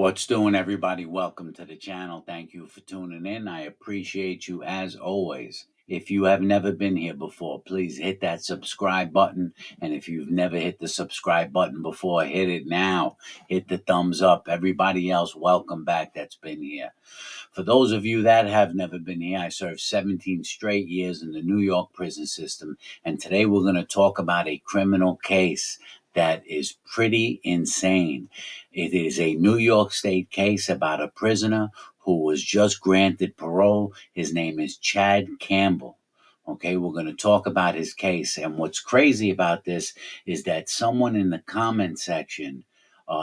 What's doing, everybody? Welcome to the channel. Thank you for tuning in. I appreciate you as always. If you have never been here before, please hit that subscribe button. And if you've never hit the subscribe button before, hit it now. Hit the thumbs up. Everybody else, welcome back that's been here. For those of you that have never been here, I served 17 straight years in the New York prison system. And today we're going to talk about a criminal case that is pretty insane. It is a New York State case about a prisoner who was just granted parole. His name is Chad Campbell. Okay, we're going to talk about his case. And what's crazy about this is that someone in the comment section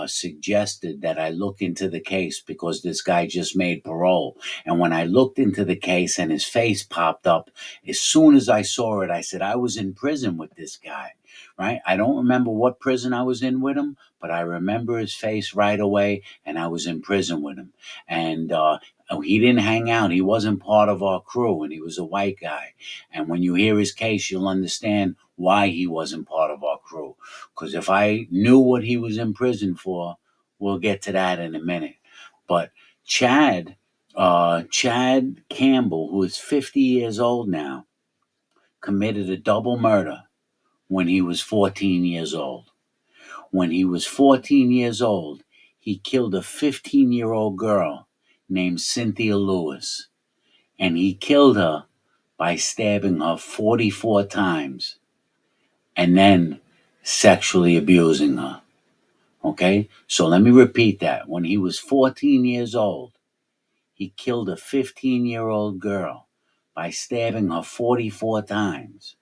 suggested that I look into the case because this guy just made parole. And when I looked into the case and his face popped up, as soon as I saw it, I said, I was in prison with this guy, right? I don't remember what prison I was in with him, but I remember his face right away, and I was in prison with him. And he didn't hang out. He wasn't part of our crew, and he was a white guy. And when you hear his case, you'll understand why he wasn't part of our crew. Because if I knew what he was in prison for, we'll get to that in a minute. But Chad Campbell, who is 50 years old now, committed a double murder when he was 14 years old. When he was 14 years old, he killed a 15-year-old girl named Cynthia Lewis, and he killed her by stabbing her 44 times and then sexually abusing her. Okay? So let me repeat that. When he was 14 years old, he killed a 15-year-old girl by stabbing her 44 times.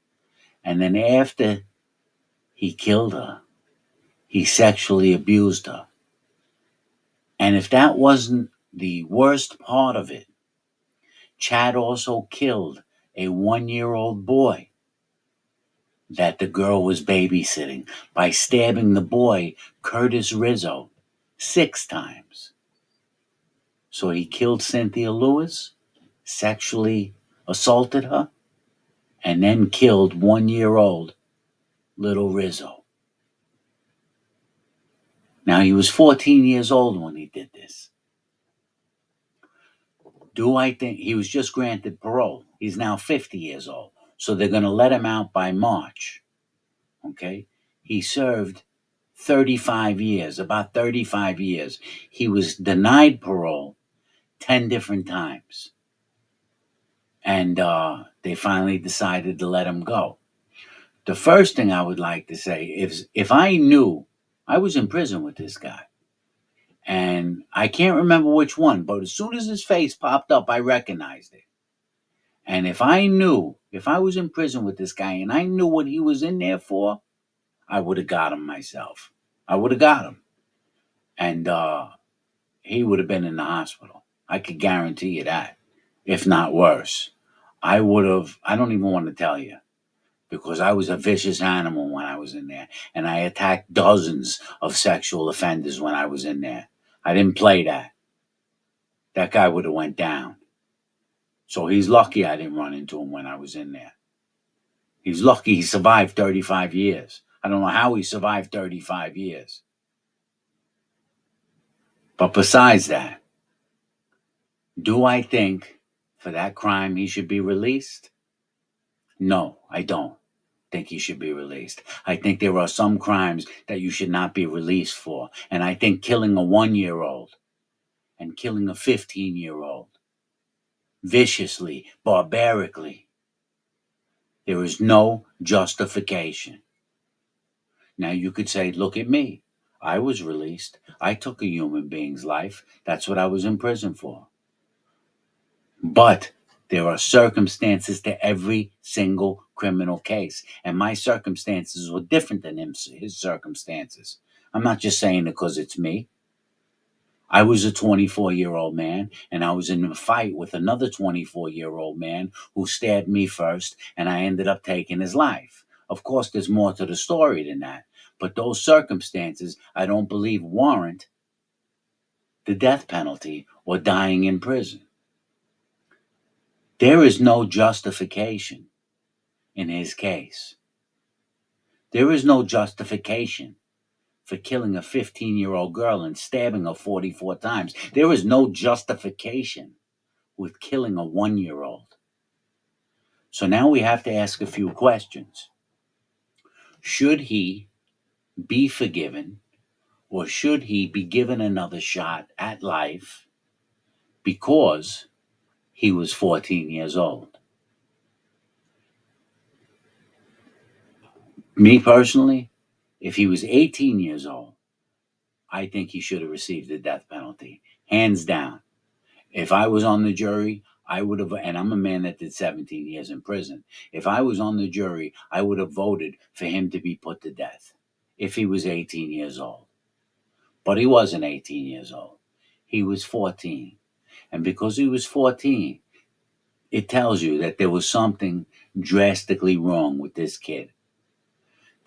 And then after he killed her, he sexually abused her. And if that wasn't the worst part of it, Chad also killed a 1-year-old boy that the girl was babysitting by stabbing the boy, Curtis Rizzo, 6 times. So he killed Cynthia Lewis, sexually assaulted her, and then killed 1-year-old little Rizzo. Now, he was 14 years old when he did this. Do I think he was just granted parole? He's now 50 years old. So they're going to let him out by March. Okay? He served 35 years, about 35 years. He was denied parole 10 different times. And they finally decided to let him go. The first thing I would like to say is if I knew I was in prison with this guy, and I can't remember which one, but as soon as his face popped up, I recognized it. And if I was in prison with this guy and I knew what he was in there for, I would have got him myself. I would have got him. And he would have been in the hospital. I could guarantee you that, if not worse. I don't even want to tell you, because I was a vicious animal when I was in there. And I attacked dozens of sexual offenders when I was in there. I didn't play that. That guy would have went down. So he's lucky I didn't run into him when I was in there. He's lucky he survived 35 years. I don't know how he survived 35 years. But besides that, do I think for that crime he should be released? No, I don't think he should be released. I think there are some crimes that you should not be released for. And I think killing a 1-year-old and killing a 15-year-old viciously, barbarically, there is no justification. Now you could say, look at me. I was released. I took a human being's life. That's what I was in prison for. But there are circumstances to every single criminal case. And my circumstances were different than his circumstances. I'm not just saying it because it's me. I was a 24-year-old man, and I was in a fight with another 24-year-old man who stabbed me first, and I ended up taking his life. Of course, there's more to the story than that. But those circumstances, I don't believe, warrant the death penalty or dying in prison. There is no justification in his case. There is no justification for killing a 15-year-old girl and stabbing her 44 times. There is no justification with killing a 1-year-old. So now we have to ask a few questions. Should he be forgiven, or should he be given another shot at life because he was 14 years old? Me personally, if he was 18 years old, I think he should have received the death penalty, hands down. If I was on the jury, I would have, and I'm a man that did 17 years in prison. If I was on the jury, I would have voted for him to be put to death if he was 18 years old. But he wasn't 18 years old. He was 14. And because he was 14, it tells you that there was something drastically wrong with this kid.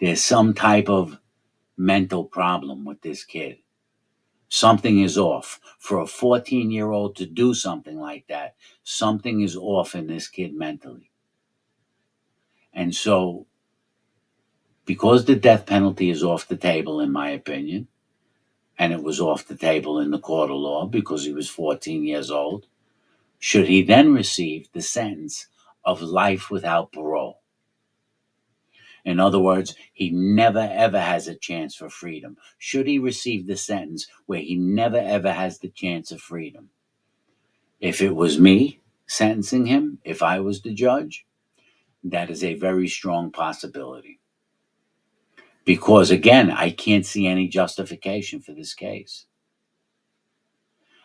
There's some type of mental problem with this kid. Something is off. For a 14-year-old to do something like that, something is off in this kid mentally. And so, because the death penalty is off the table, in my opinion, and it was off the table in the court of law because he was 14 years old, should he then receive the sentence of life without parole? In other words, he never ever has a chance for freedom. Should he receive the sentence where he never ever has the chance of freedom? If it was me sentencing him, if I was the judge, that is a very strong possibility. Because again, I can't see any justification for this case.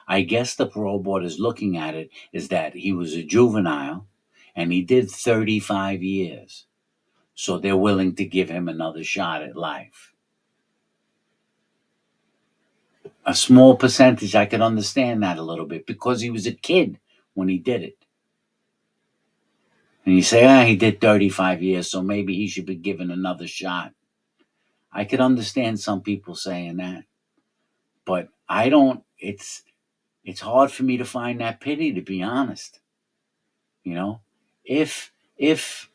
I guess the parole board is looking at it is that he was a juvenile and he did 35 years. So they're willing to give him another shot at life. A small percentage, I could understand that a little bit because he was a kid when he did it. And you say, he did 35 years, so maybe he should be given another shot. I could understand some people saying that, but I don't. It's hard for me to find that pity, to be honest. You know, if if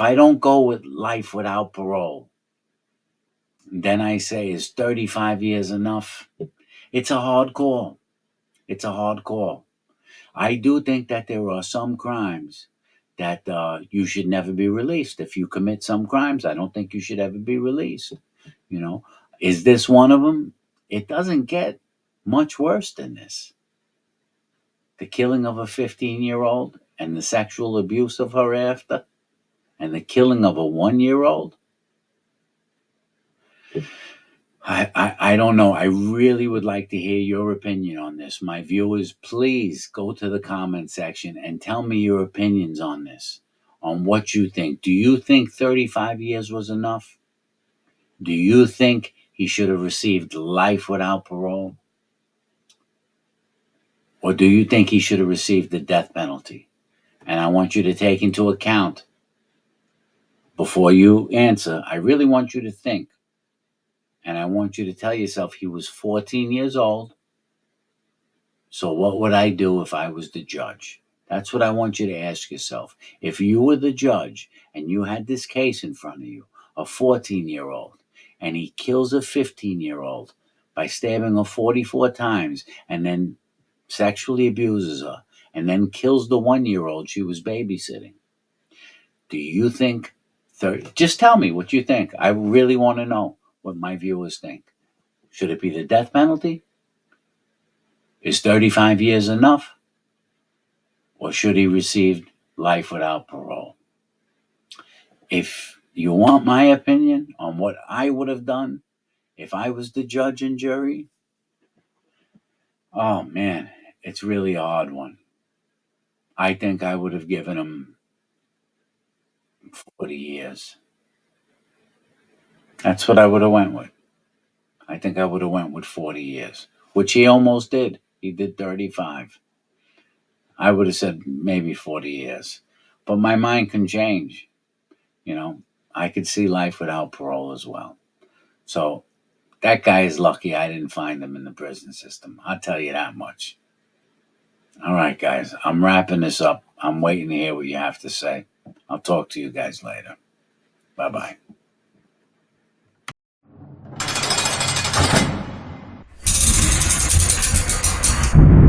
I don't go with life without parole, then I say, is 35 years enough? It's a hard call. It's a hard call. I do think that there are some crimes that you should never be released. If you commit some crimes, I don't think you should ever be released. You know, is this one of them? It doesn't get much worse than this. The killing of a 15-year-old and the sexual abuse of her after, and the killing of a 1-year-old. I don't know. I really would like to hear your opinion on this. My viewers, please go to the comment section and tell me your opinions on this, on what you think. Do you think 35 years was enough? Do you think he should have received life without parole? Or do you think he should have received the death penalty? And I want you to take into account, before you answer, I really want you to think. And I want you to tell yourself he was 14 years old. So what would I do if I was the judge? That's what I want you to ask yourself. If you were the judge and you had this case in front of you, a 14-year-old, and he kills a 15-year-old by stabbing her 44 times and then sexually abuses her and then kills the 1-year-old she was babysitting, do you think, just tell me what you think. I really want to know what my viewers think. Should it be the death penalty? Is 35 years enough? Or should he receive life without parole? If you want my opinion on what I would have done if I was the judge and jury, oh man, it's really a hard one. I think I would have given him 40 years. That's what I would have went with. I think I would have went with 40 years, which he almost did. He did 35. I would have said maybe 40 years. But my mind can change. You know, I could see life without parole as well. So that guy is lucky I didn't find him in the prison system. I'll tell you that much. All right, guys, I'm wrapping this up. I'm waiting to hear what you have to say. I'll talk to you guys later. Bye bye.